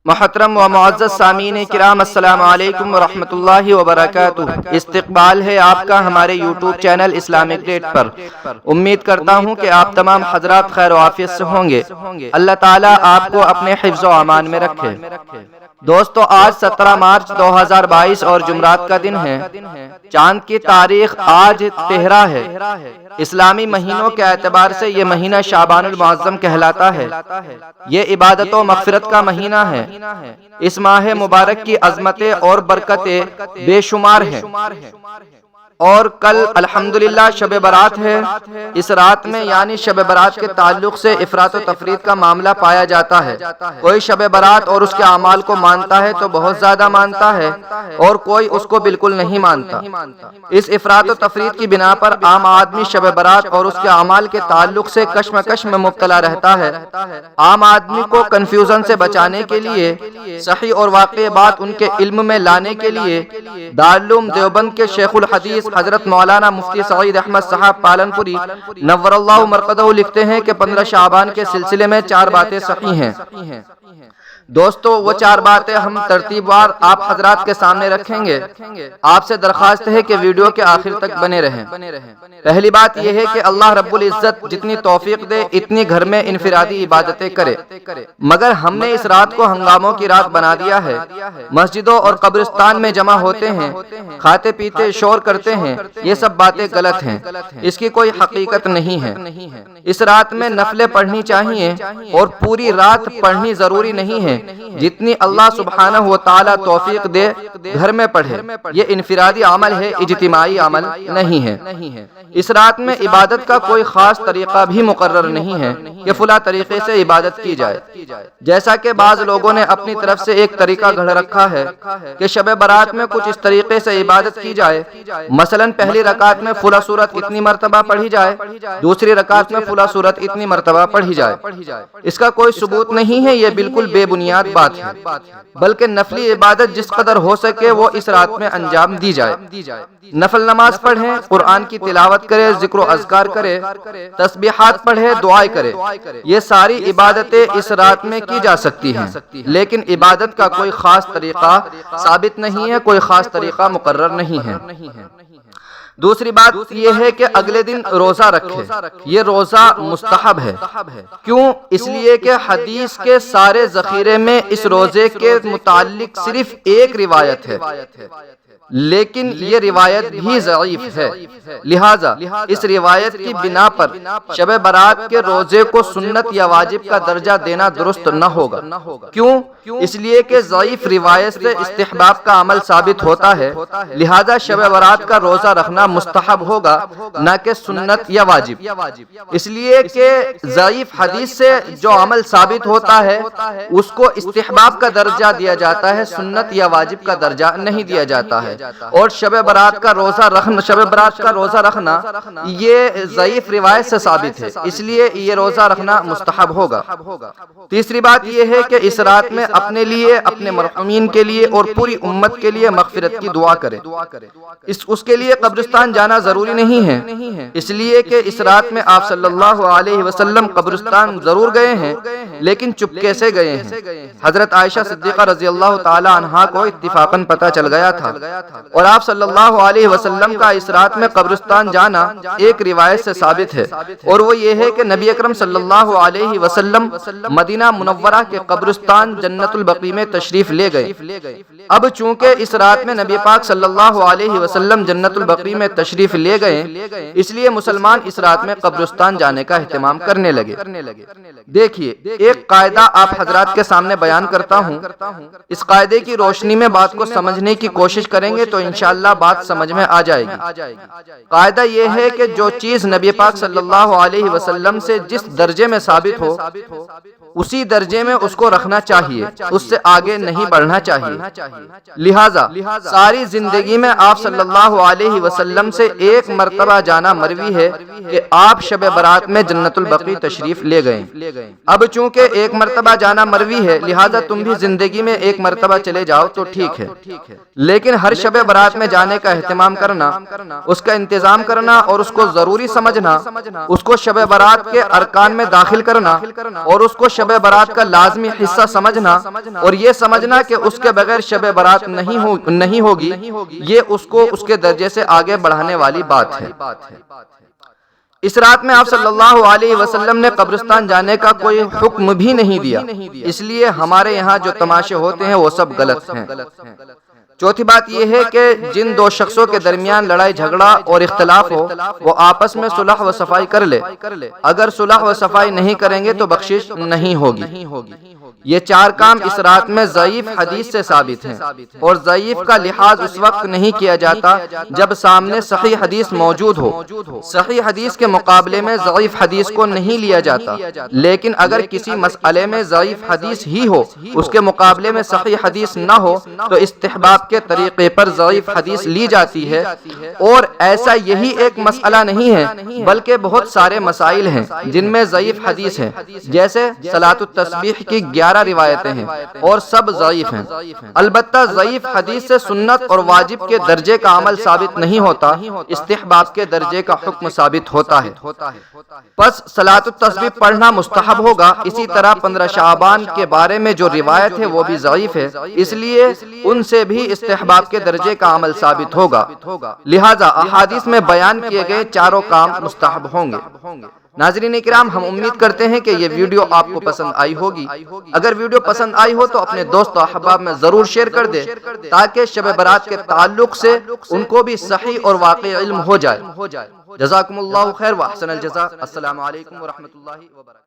محترم و معزز سامعین کرام، السلام علیکم ورحمۃ اللہ وبرکاتہ۔ استقبال ہے آپ کا ہمارے یوٹیوب چینل اسلامک ڈیٹ پر۔ امید کرتا ہوں کہ آپ تمام حضرات خیر و عافیت سے ہوں گے۔ اللہ تعالیٰ آپ کو اپنے حفظ و امان میں رکھے۔ دوستو، آج 17 مارچ 2022 اور جمعرات کا دن ہے۔ چاند کی تاریخ آج 13 ہے۔ اسلامی مہینوں کے اعتبار سے یہ مہینہ شعبان المعظم کہلاتا ہے۔ یہ عبادت و مغفرت کا مہینہ ہے۔ اس ماہ مبارک کی عظمتیں اور برکتیں بے شمار ہیں، اور کل الحمدللہ شب برات ہے۔ اس رات میں یعنی شب برات کے تعلق سے افراط و تفریط کا معاملہ پایا جاتا ہے۔ کوئی شب برات اور اس کے اعمال کو مانتا ہے تو بہت زیادہ مانتا ہے، اور کوئی اس کو بالکل نہیں مانتا۔ اس افراط و تفریط کی بنا پر عام آدمی شب برات اور اس کے اعمال کے تعلق سے کشمکش میں مبتلا رہتا ہے۔ عام آدمی کو کنفیوژن سے بچانے کے لیے، صحیح اور واقعی بات ان کے علم میں لانے کے لیے، دارالعلوم دیوبند کے شیخ الحدیث حضرت مولانا مفتی سعید احمد صاحب پالنپوری نور اللہ مرقدہ لکھتے ہیں کہ 15 شعبان کے سلسلے میں 4 باتیں صحیح ہیں۔ دوستو، وہ 4 باتیں ہم ترتیب وار آپ حضرات کے سامنے رکھیں گے۔ آپ سے درخواست ہے کہ ویڈیو کے آخر تک بنے رہیں۔ پہلی بات یہ ہے کہ اللہ رب العزت جتنی توفیق دے اتنی گھر میں انفرادی عبادتیں کرے، مگر ہم نے اس رات کو ہنگاموں کی رات بنا دیا ہے۔ مسجدوں اور قبرستان میں جمع ہوتے ہیں، کھاتے پیتے شور کرتے ہیں۔ یہ سب باتیں غلط ہیں، اس کی کوئی حقیقت نہیں ہے۔ اس رات میں نفلیں پڑھنی چاہیے، اور پوری رات پڑھنی ضروری نہیں ہے۔ جتنی اللہ سبحانہ و تعالی توفیق دے گھر میں پڑھے۔ یہ انفرادی عمل ہے، اجتماعی عمل نہیں ہے۔ اس رات میں عبادت کا کوئی خاص طریقہ بھی مقرر نہیں ہے کہ فلاں طریقے سے عبادت کی جائے، جیسا کہ بعض لوگوں نے اپنی طرف سے ایک طریقہ گھڑ رکھا ہے کہ شب برات میں کچھ اس طریقے سے عبادت کی جائے۔ مثلا پہلی رکعت میں فلاں سورت اتنی مرتبہ پڑھی جائے، دوسری رکعت میں فلاں سورت اتنی مرتبہ پڑھی جائے۔ اس کا کوئی ثبوت نہیں ہے، یہ بالکل بے بنیاد بات ہے، بلکہ نفلی عبادت جس قدر ہو سکے وہ اس رات میں انجام دی جائے۔ نفل نماز پڑھیں، قرآن کی تلاوت کرے، ذکر و اذکار کرے، تسبیحات پڑھے، دعائیں کرے۔ یہ ساری عبادتیں اس رات میں کی جا سکتی ہیں، لیکن عبادت کا کوئی خاص طریقہ ثابت نہیں ہے، کوئی خاص طریقہ مقرر نہیں ہے۔ دوسری بات یہ ہے کہ اگلے دن روزہ رکھے۔ یہ روزہ مستحب ہے۔ کیوں؟ اس لیے کہ حدیث کے سارے ذخیرے میں اس روزے کے متعلق صرف ایک روایت ہے، لیکن یہ روایت بھی ضعیف ہے۔ لہٰذا اس روایت کی بنا پر شب برات کے روزے کو سنت یا واجب کا درجہ دینا درست نہ ہوگا۔ کیوں؟ اس لیے کہ ضعیف روایت سے استحباب کا عمل ثابت ہوتا ہے، لہذا شب برات کا روزہ رکھنا مستحب ہوگا، نہ کہ سنت یا واجب۔ اس لیے کہ ضعیف حدیث سے جو عمل ثابت ہوتا ہے اس کو استحباب کا درجہ دیا جاتا ہے، سنت یا واجب کا درجہ نہیں دیا جاتا ہے۔ اور شب برات کا روزہ رکھنا یہ ضعیف روایت سے ثابت ہے، اس لیے یہ روزہ رکھنا مستحب ہوگا۔ تیسری بات یہ ہے کہ اس رات میں اپنے لیے، اپنے مرحومین کے لیے اور پوری امت کے لیے مغفرت کی دعا کرے۔ اس کے لیے قبرستان جانا ضروری نہیں ہے، اس لیے کہ اس رات میں آپ صلی اللہ علیہ وسلم قبرستان ضرور گئے ہیں، لیکن چپکے سے گئے ہیں۔ حضرت عائشہ صدیقہ رضی اللہ تعالی عنہا کو اتفاقاً پتہ چل گیا تھا، اور آپ صلی اللہ علیہ وسلم کا اس رات میں قبرستان جانا ایک روایت سے ثابت ہے، اور وہ یہ ہے کہ نبی اکرم صلی اللہ علیہ وسلم مدینہ منورہ کے قبرستان جنت البقیع میں تشریف لے گئے۔ اب چونکہ اس رات میں نبی پاک صلی اللہ علیہ وسلم جنت البقیع میں تشریف لے گئے، اس لیے مسلمان اس رات میں قبرستان جانے کا اہتمام کرنے لگے۔ دیکھیے، ایک قاعدہ آپ حضرات کے سامنے بیان کرتا ہوں، اس قاعدے کی روشنی میں بات کو سمجھنے کی کوشش کریں گے تو انشاءاللہ بات سمجھ میں آ جائے گی۔ قاعدہ یہ ہے کہ جو چیز نبی پاک صلی اللہ علیہ وسلم سے جس درجے میں ثابت ہو اسی درجے میں اس کو رکھنا چاہیے، اس سے آگے نہیں بڑھنا چاہیے۔ لہٰذا ساری زندگی میں آپ صلی اللہ علیہ وسلم سے ایک مرتبہ جانا مروی ہے کہ آپ شب برات میں جنت البقیع تشریف لے گئے۔ اب چونکہ ایک مرتبہ جانا مروی ہے، لہٰذا تم بھی زندگی میں ایک مرتبہ چلے جاؤ تو ٹھیک ہے، لیکن ہر شب برات میں جانے کا اہتمام کرنا، اس کا انتظام کرنا اور اس کو ضروری سمجھنا، اس کو شب برات کے ارکان میں داخل کرنا اور اس کو شب شب برات کا لازمی حصہ سمجھنا اور یہ سمجھنا کہ اس کے بغیر شب برات نہیں ہوگی، یہ اس کو اس کے درجے سے آگے بڑھانے والی بات ہے۔ اس رات میں آپ صلی اللہ علیہ وسلم نے قبرستان جانے کا کوئی حکم بھی نہیں دیا، اس لیے ہمارے یہاں جو تماشے ہوتے ہیں وہ سب غلط ہیں۔ چوتھی بات یہ ہے کہ جن دو شخصوں کے درمیان لڑائی جھگڑا اور اختلاف ہو وہ آپس میں صلح و صفائی کر لے، اگر صلح و صفائی نہیں کریں گے تو بخشش نہیں ہوگی۔ یہ چار کام اس رات میں ضعیف حدیث سے ثابت ہیں، اور ضعیف کا لحاظ اس وقت نہیں کیا جاتا جب سامنے صحیح حدیث موجود ہو۔ صحیح حدیث کے مقابلے میں ضعیف حدیث کو نہیں لیا جاتا، لیکن اگر کسی مسئلے میں ضعیف حدیث ہی ہو، اس کے مقابلے میں صحیح حدیث نہ ہو، تو استحباب کے طریقے پر ضعیف حدیث لی جاتی ہے۔ اور ایسا یہی ایک مسئلہ نہیں ہے بلکہ بہت سارے مسائل ہیں جن میں ضعیف حدیث ہے، جیسے صلاۃ التسبیح کی 11 روایتیں ہیں اور سب ضعیف ہیں۔ البتہ ضعیف حدیث سے سنت اور واجب کے درجے کا عمل ثابت نہیں ہوتا، استحباب کے درجے کا حکم ثابت ہوتا ہے۔ پس صلاۃ التسبیح پڑھنا مستحب ہوگا۔ اسی طرح 15 شعبان کے بارے میں جو روایت ہے وہ بھی ضعیف ہے، اس لیے ان سے بھی استحباب کے درجے کا عمل ثابت ہوگا، لہذا احادیث میں بیان کیے گئے چاروں کام مستحب ہوں گے۔ ناظرین کرام، ہم امید کرتے ہیں کہ یہ ویڈیو آپ کو پسند آئی ہوگی۔ اگر ویڈیو پسند آئی ہو تو اپنے دوست و احباب میں ضرور شیئر کر دے تاکہ شب برات کے تعلق سے ان کو بھی صحیح اور واقعی علم ہو جائے۔ جزاکم اللہ خیر و احسن الجزاء۔ السلام علیکم ورحمۃ اللہ وبرکاتہ۔